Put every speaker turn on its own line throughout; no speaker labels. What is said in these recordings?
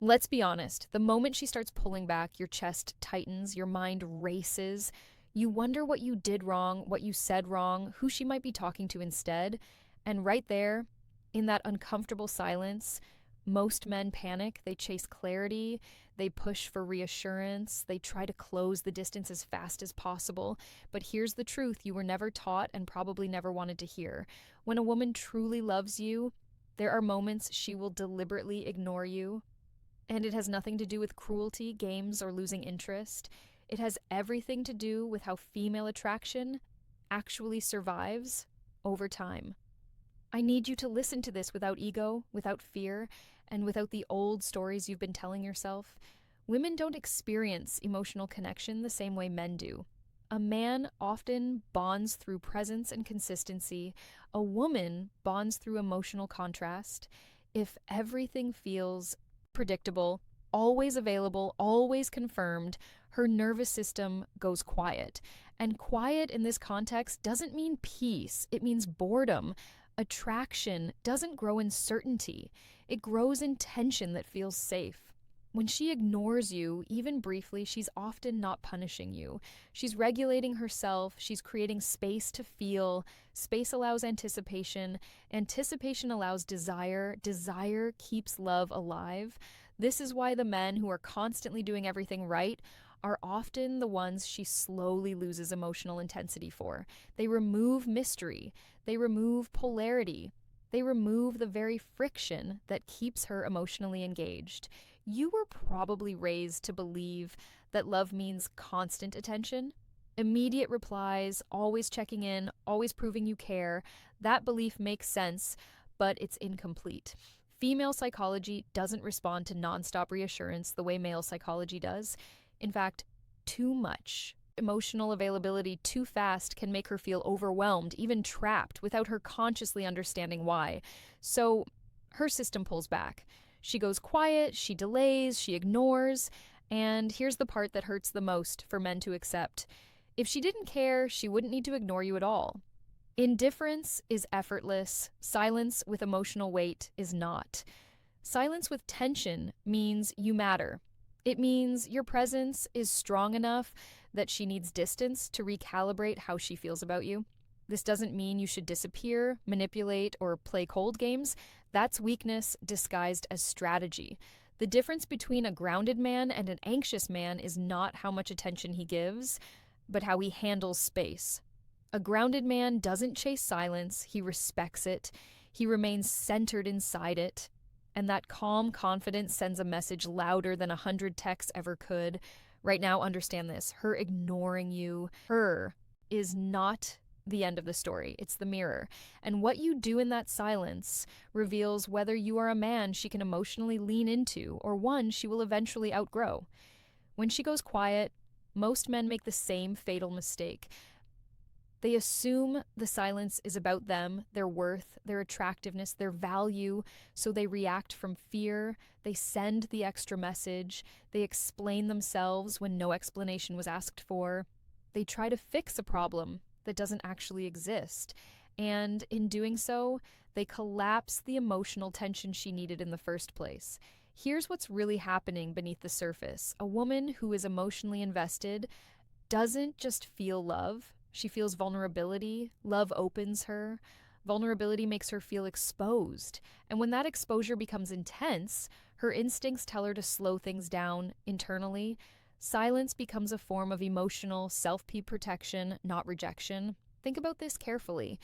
Let's be honest, the moment she starts pulling back, your chest tightens, your mind races. You wonder what you did wrong, what you said wrong, who she might be talking to instead. And right there, in that uncomfortable silence, most men panic. They chase clarity, they push for reassurance, they try to close the distance as fast as possible. But here's the truth you were never taught and probably never wanted to hear. When a woman truly loves you, there are moments she will deliberately ignore you, and it has nothing to do with cruelty, games, or losing interest. It has everything to do with how female attraction actually survives over time. I need you to listen to this without ego, without fear, and without the old stories you've been telling yourself. Women don't experience emotional connection the same way men do. A man often bonds through presence and consistency. A woman bonds through emotional contrast. If everything feels predictable, always available, always confirmed, her nervous system goes quiet. And quiet in this context doesn't mean peace, it means boredom. Attraction doesn't grow in certainty, it grows in tension that feels safe. When she ignores you, even briefly, she's often not punishing you. She's regulating herself, she's creating space to feel. Space allows anticipation, anticipation allows desire, desire keeps love alive. This is why the men who are constantly doing everything right are often the ones she slowly loses emotional intensity for. They remove mystery, they remove polarity, they remove the very friction that keeps her emotionally engaged. You were probably raised to believe that love means constant attention, immediate replies, always checking in, always proving you care. That belief makes sense, but it's incomplete. Female psychology doesn't respond to nonstop reassurance the way male psychology does. In fact, too much emotional availability too fast can make her feel overwhelmed, even trapped, without her consciously understanding why. So her system pulls back. She goes quiet, she delays, she ignores, and here's the part that hurts the most for men to accept. If she didn't care, she wouldn't need to ignore you at all. Indifference is effortless, silence with emotional weight is not. Silence with tension means you matter. It means your presence is strong enough that she needs distance to recalibrate how she feels about you. This doesn't mean you should disappear, manipulate, or play cold games. That's weakness disguised as strategy. The difference between a grounded man and an anxious man is not how much attention he gives, but how he handles space. A grounded man doesn't chase silence, he respects it. He remains centered inside it. And that calm confidence sends a message louder than 100 texts ever could. Right now, understand this. Her ignoring you, her, is not the end of the story. It's the mirror. And what you do in that silence reveals whether you are a man she can emotionally lean into or one she will eventually outgrow. When she goes quiet, most men make the same fatal mistake. They assume the silence is about them, their worth, their attractiveness, their value, so they react from fear, they send the extra message, they explain themselves when no explanation was asked for, they try to fix a problem that doesn't actually exist, and in doing so, they collapse the emotional tension she needed in the first place. Here's what's really happening beneath the surface. A woman who is emotionally invested doesn't just feel love. She feels vulnerability. Love opens her. Vulnerability makes her feel exposed. And when that exposure becomes intense, her instincts tell her to slow things down internally. Silence becomes a form of emotional self-protection, not rejection. Think about this carefully.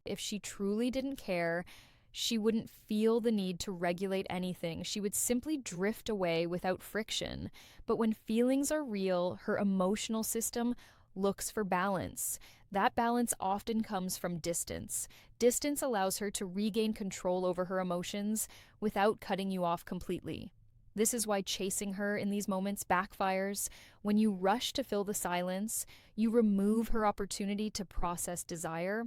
If she truly didn't care, she wouldn't feel the need to regulate anything. She would simply drift away without friction. But when feelings are real, her emotional system looks for balance. That balance often comes from distance. Distance allows her to regain control over her emotions without cutting you off completely. This is why chasing her in these moments backfires. When you rush to fill the silence, you remove her opportunity to process desire.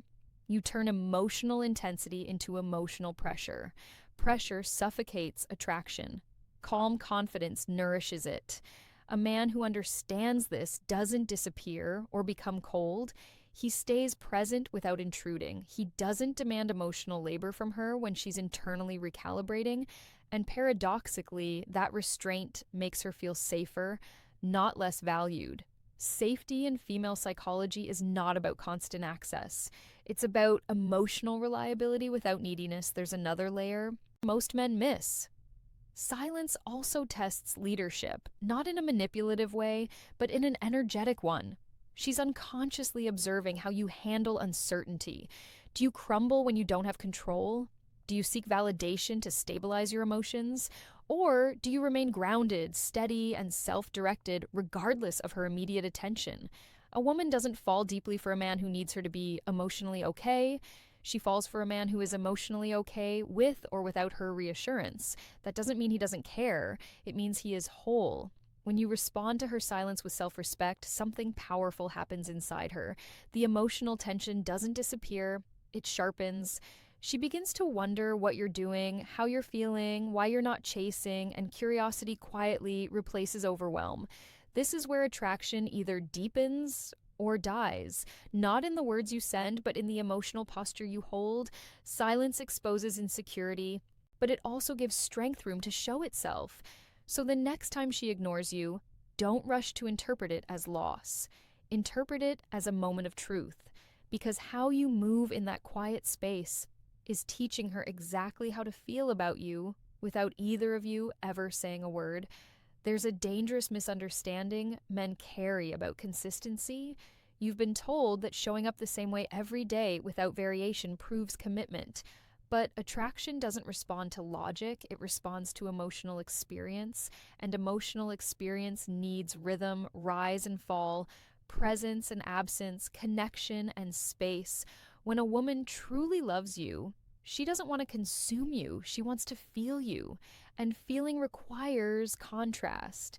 You turn emotional intensity into emotional pressure. Pressure suffocates attraction. Calm confidence nourishes it. A man who understands this doesn't disappear or become cold. He stays present without intruding. He doesn't demand emotional labor from her when she's internally recalibrating. And paradoxically, that restraint makes her feel safer, not less valued. Safety in female psychology is not about constant access. It's about emotional reliability without neediness. There's another layer most men miss. Silence also tests leadership, not in a manipulative way, but in an energetic one. She's unconsciously observing how you handle uncertainty. Do you crumble when you don't have control? Do you seek validation to stabilize your emotions? Or do you remain grounded, steady, and self directed regardless of her immediate attention? A woman doesn't fall deeply for a man who needs her to be emotionally okay. She falls for a man who is emotionally okay with or without her reassurance. That doesn't mean he doesn't care, it means he is whole. When you respond to her silence with self respect, something powerful happens inside her. The emotional tension doesn't disappear, it sharpens. She begins to wonder what you're doing, how you're feeling, why you're not chasing, and curiosity quietly replaces overwhelm. This is where attraction either deepens or dies, not in the words you send, but in the emotional posture you hold. Silence exposes insecurity, but it also gives strength room to show itself. So the next time she ignores you, don't rush to interpret it as loss. Interpret it as a moment of truth, because how you move in that quiet space is teaching her exactly how to feel about you without either of you ever saying a word. There's a dangerous misunderstanding men carry about consistency. You've been told that showing up the same way every day without variation proves commitment. But attraction doesn't respond to logic, it responds to emotional experience. And emotional experience needs rhythm, rise and fall, presence and absence, connection and space. When a woman truly loves you, she doesn't want to consume you, she wants to feel you. And feeling requires contrast.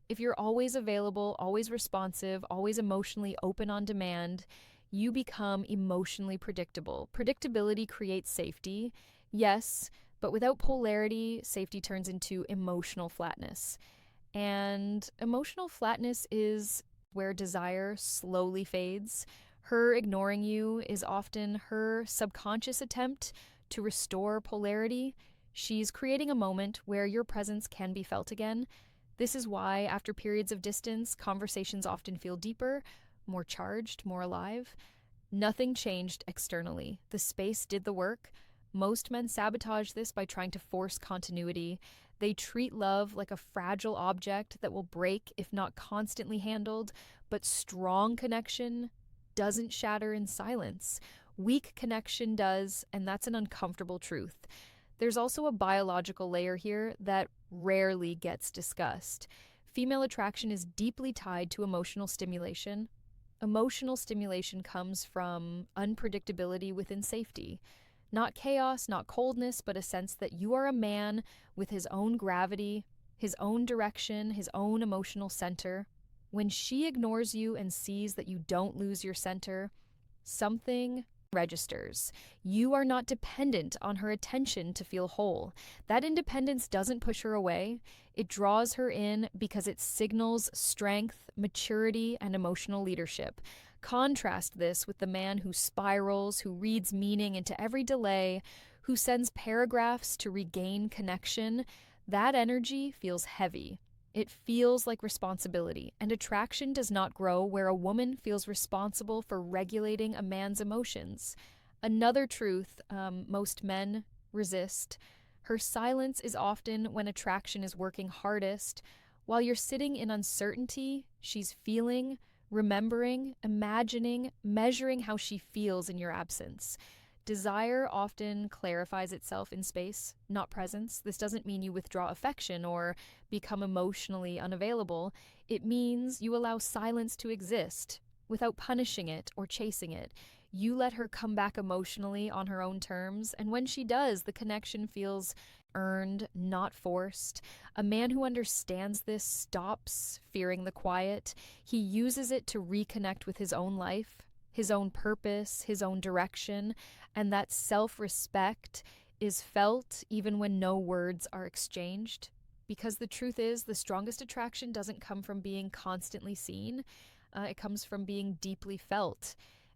If you're always available, always responsive, always emotionally open on demand, you become emotionally predictable. Predictability creates safety, yes, but without polarity, safety turns into emotional flatness. And emotional flatness is where desire slowly fades. Her ignoring you is often her subconscious attempt to restore polarity. She's creating a moment where your presence can be felt again. This is why, after periods of distance, conversations often feel deeper, more charged, more alive. Nothing changed externally. The space did the work. Most men sabotage this by trying to force continuity. They treat love like a fragile object that will break if not constantly handled, but strong connection doesn't shatter in silence. Weak connection does, and that's an uncomfortable truth. There's also a biological layer here that rarely gets discussed. Female attraction is deeply tied to emotional stimulation. Emotional stimulation comes from unpredictability within safety. Not chaos, not coldness, but a sense that you are a man with his own gravity, his own direction, his own emotional center. When she ignores you and sees that you don't lose your center, something registers. You are not dependent on her attention to feel whole. That independence doesn't push her away. It draws her in because it signals strength, maturity, and emotional leadership. Contrast this with the man who spirals, who reads meaning into every delay, who sends paragraphs to regain connection. That energy feels heavy. It feels like responsibility, and attraction does not grow where a woman feels responsible for regulating a man's emotions. Another truth most men resist: her silence is often when attraction is working hardest. While you're sitting in uncertainty, she's feeling, remembering, imagining, measuring how she feels in your absence. Desire often clarifies itself in space, not presence. This doesn't mean you withdraw affection or become emotionally unavailable. It means you allow silence to exist without punishing it or chasing it. You let her come back emotionally on her own terms, and when she does, the connection feels earned, not forced. A man who understands this stops fearing the quiet. He uses it to reconnect with his own life, his own purpose, his own direction, and that self-respect is felt even when no words are exchanged. Because the truth is, the strongest attraction doesn't come from being constantly seen. It comes from being deeply felt.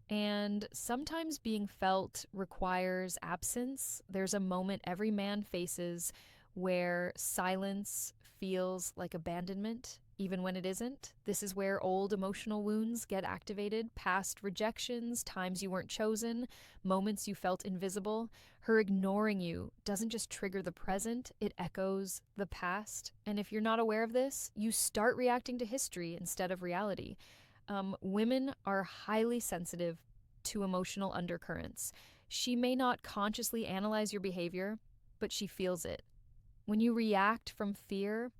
And sometimes being felt requires absence. There's a moment every man faces where silence feels like abandonment, even when it isn't. This is where old emotional wounds get activated, past rejections, times you weren't chosen, moments you felt invisible. Her ignoring you doesn't just trigger the present, it echoes the past. And if you're not aware of this, you start reacting to history instead of reality. Women are highly sensitive to emotional undercurrents. She may not consciously analyze your behavior, but she feels it. When you react from fear,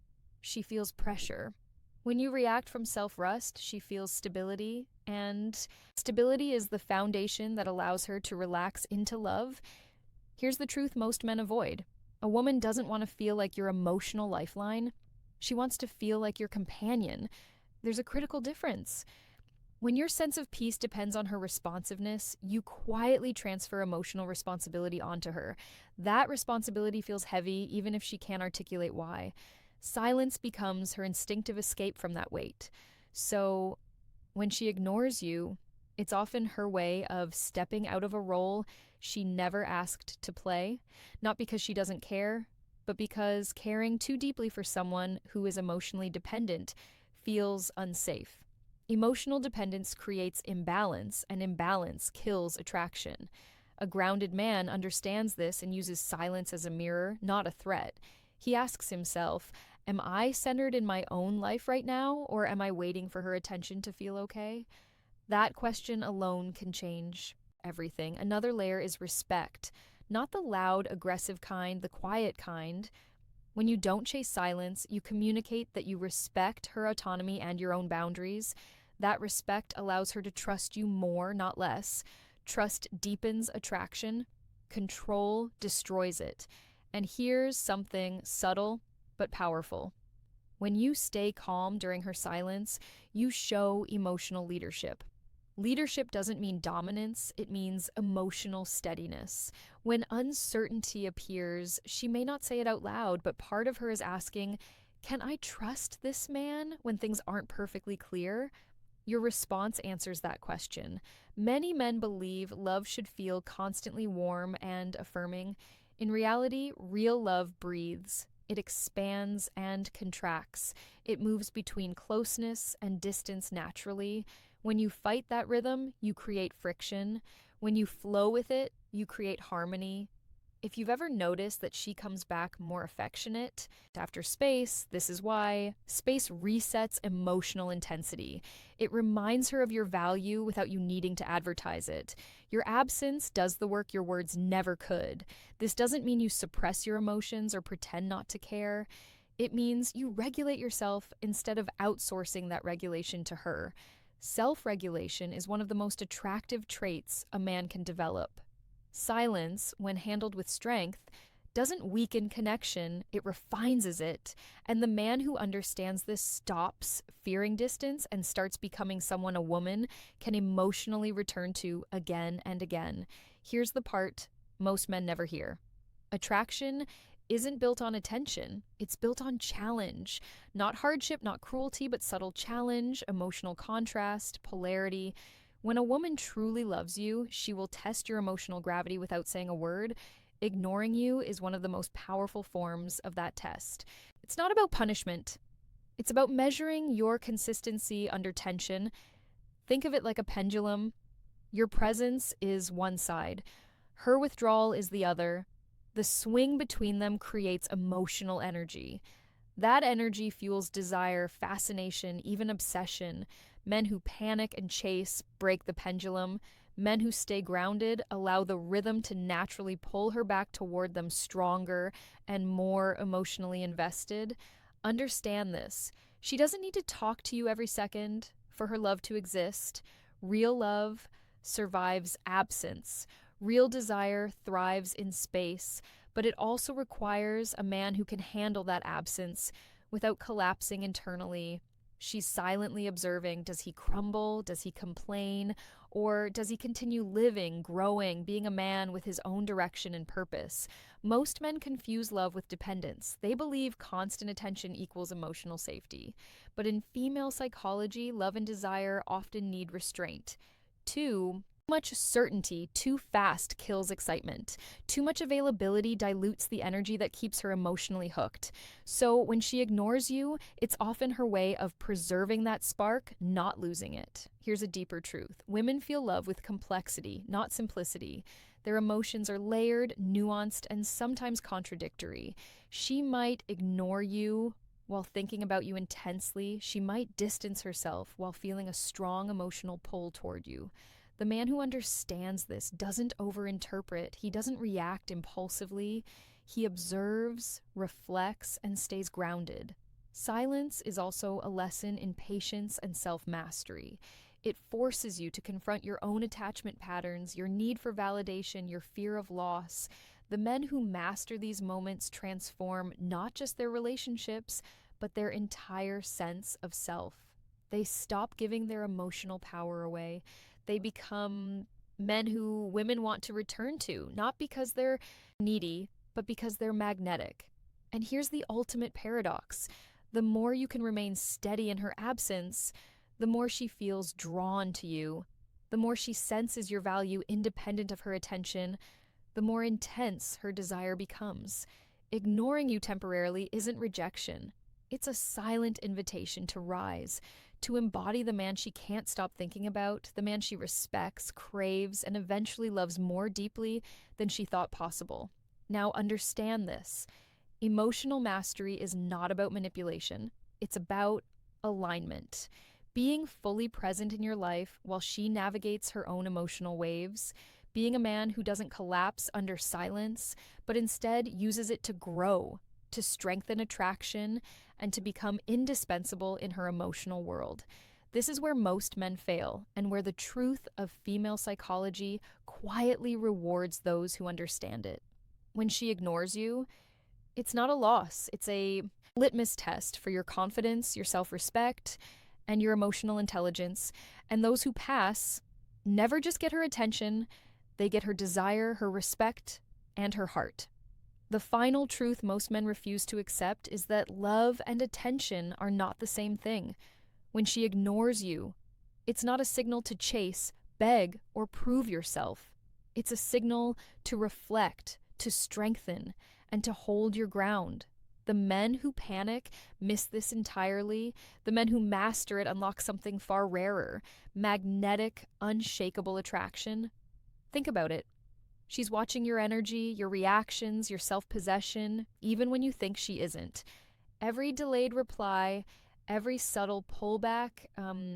she feels pressure. When you react from self-rust, she feels stability, and stability is the foundation that allows her to relax into love. Here's the truth most men avoid. A woman doesn't want to feel like your emotional lifeline. She wants to feel like your companion. There's a critical difference. When your sense of peace depends on her responsiveness, you quietly transfer emotional responsibility onto her. That responsibility feels heavy, even if she can't articulate why. Silence becomes her instinctive escape from that weight. So, when she ignores you, it's often her way of stepping out of a role she never asked to play, not because she doesn't care, but because caring too deeply for someone who is emotionally dependent feels unsafe. Emotional dependence creates imbalance, and imbalance kills attraction. A grounded man understands this and uses silence as a mirror, not a threat. He asks himself, am I centered in my own life right now, or am I waiting for her attention to feel okay? That question alone can change everything. Another layer is respect. Not the loud, aggressive kind, the quiet kind. When you don't chase silence, you communicate that you respect her autonomy and your own boundaries. That respect allows her to trust you more, not less. Trust deepens attraction. Control destroys it. And here's something subtle but powerful. When you stay calm during her silence, you show emotional leadership. Leadership doesn't mean dominance, it means emotional steadiness. When uncertainty appears, she may not say it out loud, but part of her is asking, can I trust this man when things aren't perfectly clear? Your response answers that question. Many men believe love should feel constantly warm and affirming. In reality, real love breathes. It expands and contracts. It moves between closeness and distance naturally. When you fight that rhythm, you create friction. When you flow with it, you create harmony. If you've ever noticed that she comes back more affectionate after space, this is why. Space resets emotional intensity. It reminds her of your value without you needing to advertise it. Your absence does the work your words never could. This doesn't mean you suppress your emotions or pretend not to care. It means you regulate yourself instead of outsourcing that regulation to her. Self-regulation is one of the most attractive traits a man can develop. Silence, when handled with strength, doesn't weaken connection, it refines it. And the man who understands this stops fearing distance and starts becoming someone a woman can emotionally return to again and again. Here's the part most men never hear. Attraction isn't built on attention, it's built on challenge. Not hardship, not cruelty, but subtle challenge, emotional contrast, polarity. When a woman truly loves you, she will test your emotional gravity without saying a word. Ignoring you is one of the most powerful forms of that test. It's not about punishment. It's about measuring your consistency under tension. Think of it like a pendulum. Your presence is one side. Her withdrawal is the other. The swing between them creates emotional energy. That energy fuels desire, fascination, even obsession. Men who panic and chase break the pendulum. Men who stay grounded allow the rhythm to naturally pull her back toward them stronger and more emotionally invested. Understand this. She doesn't need to talk to you every second for her love to exist. Real love survives absence. Real desire thrives in space, but it also requires a man who can handle that absence without collapsing internally. She's silently observing. Does he crumble? Does he complain? Or does he continue living, growing, being a man with his own direction and purpose? Most men confuse love with dependence. They believe constant attention equals emotional safety. But in female psychology, love and desire often need restraint. Two Much certainty too fast kills excitement. Too much availability dilutes the energy that keeps her emotionally hooked. So when she ignores you, it's often her way of preserving that spark, not losing it. Here's a deeper truth. Women feel love with complexity, not simplicity. Their emotions are layered, nuanced, and sometimes contradictory. She might ignore you while thinking about you intensely. She might distance herself while feeling a strong emotional pull toward you. The man who understands this doesn't overinterpret. He doesn't react impulsively. He observes, reflects, and stays grounded. Silence is also a lesson in patience and self-mastery. It forces you to confront your own attachment patterns, your need for validation, your fear of loss. The men who master these moments transform not just their relationships, but their entire sense of self. They stop giving their emotional power away. They become men who women want to return to, not because they're needy, but because they're magnetic. And here's the ultimate paradox. The more you can remain steady in her absence, the more she feels drawn to you. The more she senses your value independent of her attention, the more intense her desire becomes. Ignoring you temporarily isn't rejection. It's a silent invitation to rise, to embody the man she can't stop thinking about, the man she respects, craves, and eventually loves more deeply than she thought possible. Now understand this. Emotional mastery is not about manipulation. It's about alignment. Being fully present in your life while she navigates her own emotional waves. Being a man who doesn't collapse under silence, but instead uses it to grow, to strengthen attraction, and to become indispensable in her emotional world. This is where most men fail, and where the truth of female psychology quietly rewards those who understand it. When she ignores you, it's not a loss. It's a litmus test for your confidence, your self-respect, and your emotional intelligence. And those who pass never just get her attention, they get her desire, her respect, and her heart. The final truth most men refuse to accept is that love and attention are not the same thing. When she ignores you, it's not a signal to chase, beg, or prove yourself. It's a signal to reflect, to strengthen, and to hold your ground. The men who panic miss this entirely. The men who master it unlock something far rarer: magnetic, unshakable attraction. Think about it. She's watching your energy, your reactions, your self-possession, even when you think she isn't. Every delayed reply, every subtle pullback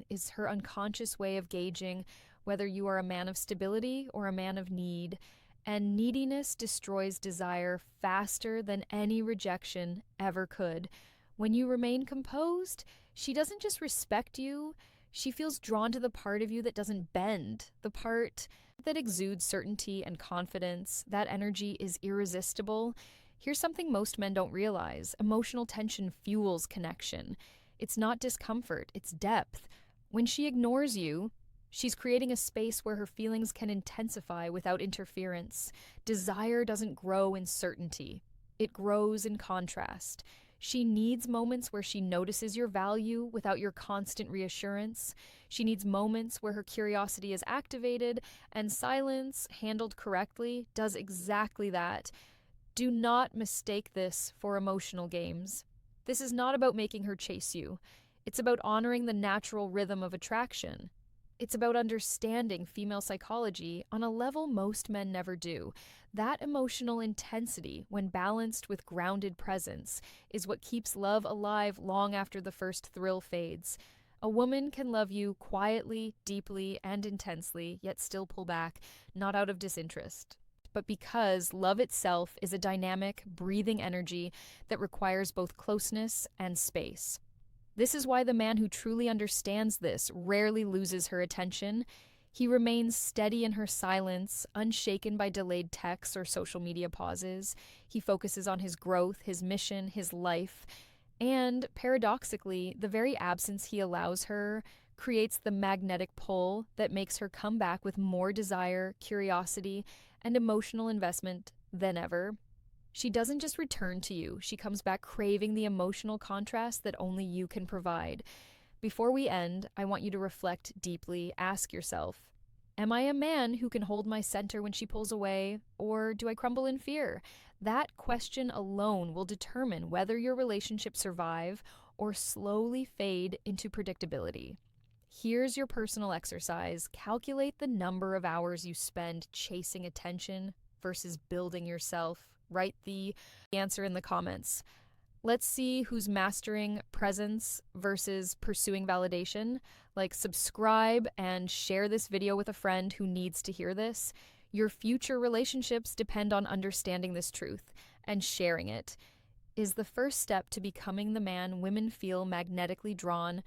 is her unconscious way of gauging whether you are a man of stability or a man of need. And neediness destroys desire faster than any rejection ever could. When you remain composed, she doesn't just respect you, she feels drawn to the part of you that doesn't bend, the part that exudes certainty and confidence. That energy is irresistible. Here's something most men don't realize. Emotional tension fuels connection. It's not discomfort, it's depth. When she ignores you, she's creating a space where her feelings can intensify without interference. Desire doesn't grow in certainty. It grows in contrast. She needs moments where she notices your value without your constant reassurance. She needs moments where her curiosity is activated, and silence, handled correctly, does exactly that. Do not mistake this for emotional games. This is not about making her chase you. It's about honoring the natural rhythm of attraction. It's about understanding female psychology on a level most men never do. That emotional intensity, when balanced with grounded presence, is what keeps love alive long after the first thrill fades. A woman can love you quietly, deeply, and intensely, yet still pull back, not out of disinterest, but because love itself is a dynamic, breathing energy that requires both closeness and space. This is why the man who truly understands this rarely loses her attention. He remains steady in her silence, unshaken by delayed texts or social media pauses. He focuses on his growth, his mission, his life. And paradoxically, the very absence he allows her creates the magnetic pull that makes her come back with more desire, curiosity, and emotional investment than ever. She doesn't just return to you, she comes back craving the emotional contrast that only you can provide. Before we end, I want you to reflect deeply. Ask yourself, Am I a man who can hold my center when she pulls away, or do I crumble in fear? That question alone will determine whether your relationship survive or slowly fade into predictability. Here's your personal exercise. Calculate the number of hours you spend chasing attention versus building yourself. Write the answer in the comments. Let's see who's mastering presence versus pursuing validation. Like, subscribe and share this video with a friend who needs to hear this. Your future relationships depend on understanding this truth, and sharing it is the first step to becoming the man women feel magnetically drawn